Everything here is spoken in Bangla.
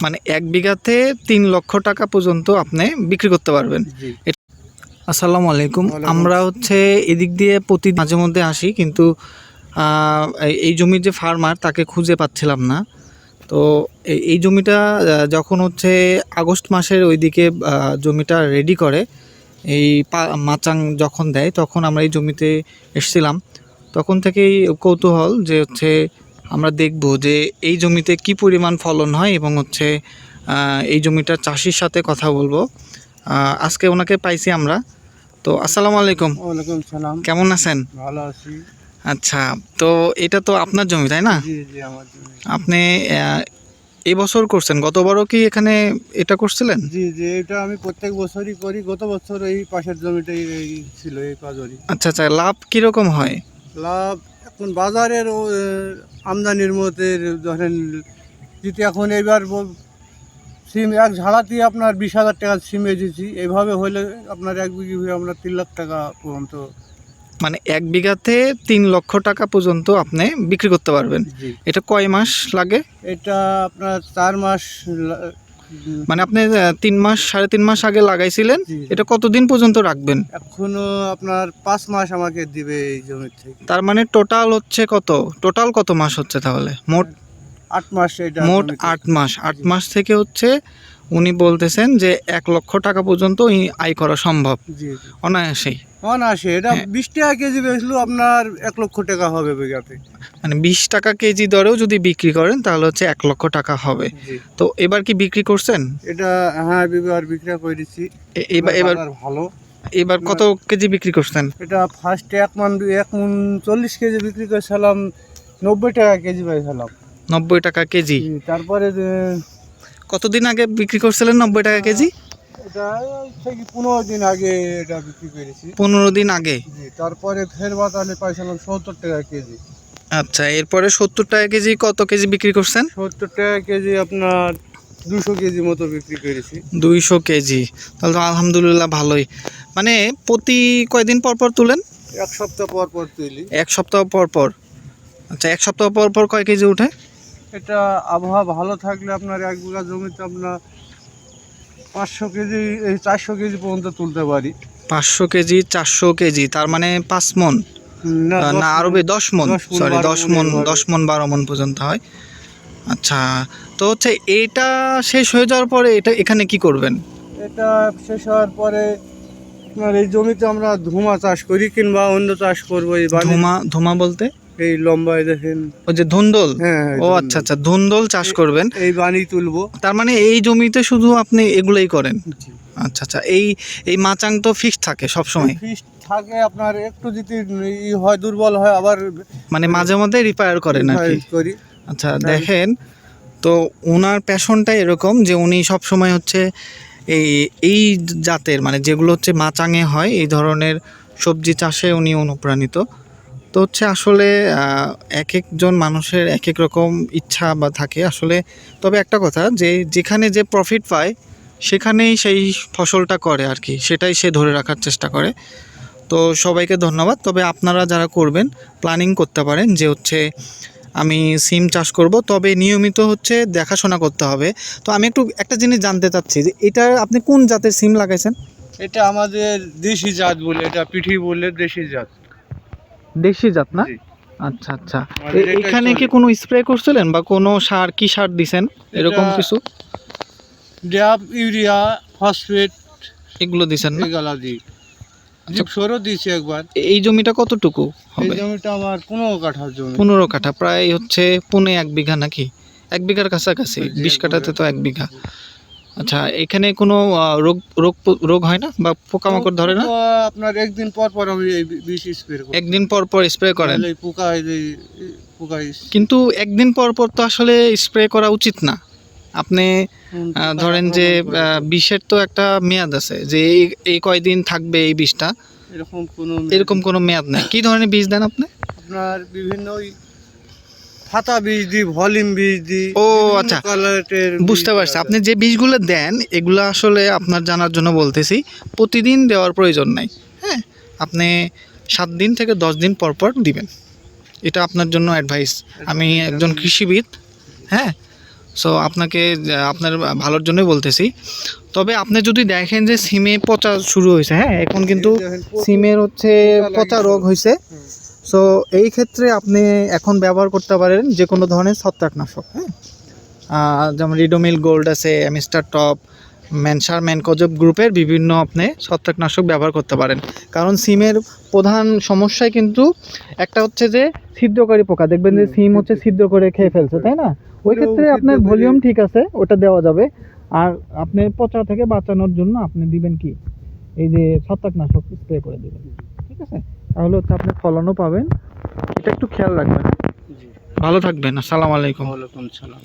মানে 1 বিঘাতে 3 লক্ষ টাকা পর্যন্ত আপনি বিক্রি করতে পারবেন। আসসালামু আলাইকুম। আমরা হচ্ছে এদিক দিয়ে প্রতি মাঝে মধ্যে আসি, কিন্তু এই জমির যে ফার্মার তাকে খুঁজে পাচ্ছিলাম না। তো এই জমিটা যখন হচ্ছে আগস্ট মাসের ওইদিকে জমিটা রেডি করে, এই মাচাং যখন দেয় তখন আমরা এই জমিতে এসেছিলাম। তখন থেকেই কৌতূহল যে হচ্ছে আমরা দেখব যে এই জমিতে কি পরিমাণ ফলন হয় এবং হচ্ছে এই জমিটার চাষির সাথে কথা বলবো। আজকে ওনাকে পাইছি আমরা। তো আসসালামু আলাইকুম। ওয়ালাইকুম সালাম। কেমন আছেন? ভালো আছি। আচ্ছা, তো এটা তো আপনার জমি তাই না? জি জি, আমার জমি। আপনি এবছর করছেন, গতবারও কি এখানে এটা করছিলেন? জি জি, এটা আমি প্রত্যেক বছরই করি। গত বছর এই পাশের জমিটাই ছিল, এই পাঁচরি। আচ্ছা আচ্ছা, লাভ কীরকম হয়? লাভ এখন বাজারের আমদানির মধ্যে ধরেন, যদি এখন এইবার সিম এক ঝাড়াতে আপনার 20,000 টাকা সিম এসেছি, এইভাবে হলে আপনার 1 বিঘি হয়ে আমরা 3 লাখ টাকা পর্যন্ত। মানে 1 বিঘাতে 3 লক্ষ টাকা পর্যন্ত আপনি বিক্রি করতে পারবেন। জি, এটা কয় মাস লাগে? এটা আপনার 4 মাস। মানে আপনি 3 মাস 3.5 মাস আগে লাগাইছিলেন, জি, এটা কতদিন পর্যন্ত রাখবেন? এখনো আপনার 5 মাস আমাকে দিবে এই জমির থেকে। তার মানে টোটাল হচ্ছে কত? টোটাল কত মাস হচ্ছে তাহলে? মোট 8 মাস। এটা মোট 8 মাস। 8 মাস থেকে হচ্ছে উনি বলতেছেন যে 1 লক্ষ টাকা পর্যন্ত আয় করা সম্ভব জি জি, অনায়াসেই। অনায়াসে। এটা হ্যাঁ। 20 টাকা কেজি বেচলেও আপনার 1 লক্ষ টাকা হবে বিঘাতে। মানে 20 টাকা কেজি দরেও যদি বিক্রি করেন তাহলে হচ্ছে 1 লক্ষ টাকা হবে। জি, তো এবার কি বিক্রি করছেন? এটা হ্যাঁ, বিঘার বিক্রি করেছি। এবার এবার বাজার ভালো। এবার কত কেজি বিক্রি করছেন? এটা ফার্স্টে 1 মণ 40 কেজি বিক্রি করেছিলাম, 90 টাকা কেজি পাইছিলাম। 90 টাকা কেজি। তারপরে কতদিন আগে বিক্রি করছিলেন 90 টাকা কেজি? এটা থেকে 15 দিন আগে এটা বিক্রি করেছি। 15 দিন আগে। জি, তারপরে ফের বাজারে পাইছিলাম 70 টাকা কেজি। আচ্ছা, এরপরে 70 টাকা কেজি কত কেজি বিক্রি করছেন? 70 টাকা কেজি আপনার 200 কেজি মতো বিক্রি করেছি। 200 কেজি। তাহলে তো আলহামদুলিল্লাহ ভালোই। মানে প্রতি কয়দিন পর পর তুলেন? 1 সপ্তাহ পর পর তুলি। 1 সপ্তাহ পর পর। আচ্ছা, 1 সপ্তাহ পর পর কয় কেজি উঠে? এটা আবহাওয়া ভালো থাকলে আপনার 1 বিঘা জমিতে আপনার 500 কেজি, এই 400 কেজি পর্যন্ত তুলতে পারি। 500 কেজি 400 কেজি, তার মানে 5 মণ। না, আরো 10 মণ। 10 মণ, সরি, 10 মণ, 12 10 মণ 12 মণ পর্যন্ত হয়। আচ্ছা, তো হচ্ছে এটা শেষ হয়ে যাওয়ার পরে এখানে কি করবেন? এটা শেষ হওয়ার পরে আপনার এই জমিতে আমরা ধুমা চাষ করি কিংবা অন্য চাষ করবো। এই ধুমা বলতে? এই লম্বায় দেখেন। ওই যে ধুন্দল। হ্যাঁ হ্যাঁ, ও আচ্ছা আচ্ছা, ধুন্দল চাষ করবেন। এই বানি তুলবো। তার মানে এই জমিতে শুধু আপনি এগুলোই করেন? জি, আচ্ছা আচ্ছা, এই মাচাং তো ফিক্সড থাকে সব সময়? ফিস থাকে আপনার, একটু যদি হয় দুর্বল হয় আবার মানে মাঝে মধ্যে রিপেয়ার করেন আর কি? করি। আচ্ছা, দেখেন তো ওনার প্যাশনটা এরকম যে উনি সব সময় হচ্ছে এই এই জাতের, মানে যেগুলো হচ্ছে মাচাঙে হয়, এই ধরনের সবজি চাষে উনি অনুপ্রাণিত। তো হচ্ছে আসলে এক একজন মানুষের এক এক রকম ইচ্ছা বা থাকে আসলে। তবে একটা কথা, যে যেখানে যে প্রফিট পায় সেখানেই সেই ফসলটা করে আর কি, সেটাই সে ধরে রাখার চেষ্টা করে। তো সবাইকে ধন্যবাদ। তবে আপনারা যারা করবেন প্ল্যানিং করতে পারেন যে হচ্ছে আমি সিম চাষ করব, তবে নিয়মিত হচ্ছে দেখাশোনা করতে হবে। তো আমি একটা জিনিস জানতে চাচ্ছি যে এটা আপনি কোন জাতের সিম লাগাইছেন? এটা আমাদের দেশি জাত বলে, এটা পিঠি বললে দেশি জাত। দেশি জাত না? জি। আচ্ছা আচ্ছা, আমাদের এটাই এখানে কি চলে। কোনো স্প্রে করছিলেন বা কোনো সার, কি সার দিছেন এরকম এটা কিছু? ড্যাপ, ইউরিয়া, ফসফেট এগুলো দিছেন না? এগুলা দিই। জিপসরও দিয়েছি একবার। এই জমিটা কতটুকু এই হবে? জমিটা আমার 15 কাঠার জমি। 15 কাঠা, প্রায় হচ্ছে 1 বিঘা নাকি? 1 বিঘার কাছাকাছি। জি, 20 1 কাঠাতে তো 1 বিঘা। জি। আচ্ছা, এখানে কোনো রোগ রোগ রোগ হয় না বা পোকামাকড় ধরে না? আপনার একদিন পর পর আমি এই বিষ স্প্রে করি। একদিন পর পর স্প্রে করেন? নাহলে এই পোকা, এই পোকা কিন্তু একদিন পর পর তো আসলে স্প্রে করা উচিত না। আপনি ধরেন যে বিষের তো একটা মেয়াদ আছে, যে এই কয়দিন থাকবে এই বিষটা, এরকম কোনো মেয়াদ নেই। কি ধরনের বীজ দেন আপনি? আপনার বিভিন্ন ফাতা বীজ দিই, ভলিম বীজ দিই। ও আচ্ছা, বুঝতে পারছি। আপনি যে বীজগুলো দেন এগুলো আসলে আপনার জানার জন্য বলতেছি, প্রতিদিন দেওয়ার প্রয়োজন নাই। হ্যাঁ, আপনি 7 দিন থেকে 10 দিন পর পর দিবেন, এটা আপনার জন্য অ্যাডভাইস। আমি একজন কৃষিবিদ। হ্যাঁ, সো আপনাকে আপনার ভালোর জন্যই বলতেছি। তবে আপনি যদি দেখেন যে সিমে পচা শুরু হয়েছে, হ্যাঁ এখন কিন্তু সিমের হচ্ছে পচা রোগ হয়েছে, সো এই ক্ষেত্রে আপনি এখন ব্যবহার করতে পারেন যে কোনো ধরনের ছত্রাকনাশক, হ্যাঁ যেমন রিডোমিল গোল্ড আছে, মিস্টার টপ, ম্যানসার ম্যানকোজেব গ্রুপের বিভিন্ন আপনি ছত্রাকনাশক ব্যবহার করতে পারেন। কারণ সিমের প্রধান সমস্যায় কিন্তু একটা হচ্ছে যে ছিদ্রকারী পোকা, দেখবেন যে সিম হচ্ছে ছিদ্র করে খেয়ে ফেলছে, তাই না? ওই ক্ষেত্রে আপনার ভলিউম ঠিক আছে, ওটা দেওয়া যাবে। আর আপনি পচা থেকে বাঁচানোর জন্য আপনি দিবেন কি, এই যে ছত্রাকনাশক স্প্রে করে দিবেন, ঠিক আছে? তাহলে হচ্ছে আপনি ফলনও পাবেন। এটা একটু খেয়াল রাখবেন। জি, ভালো থাকবেন। আসসালামু আলাইকুম। ওয়ালাইকুম সালাম।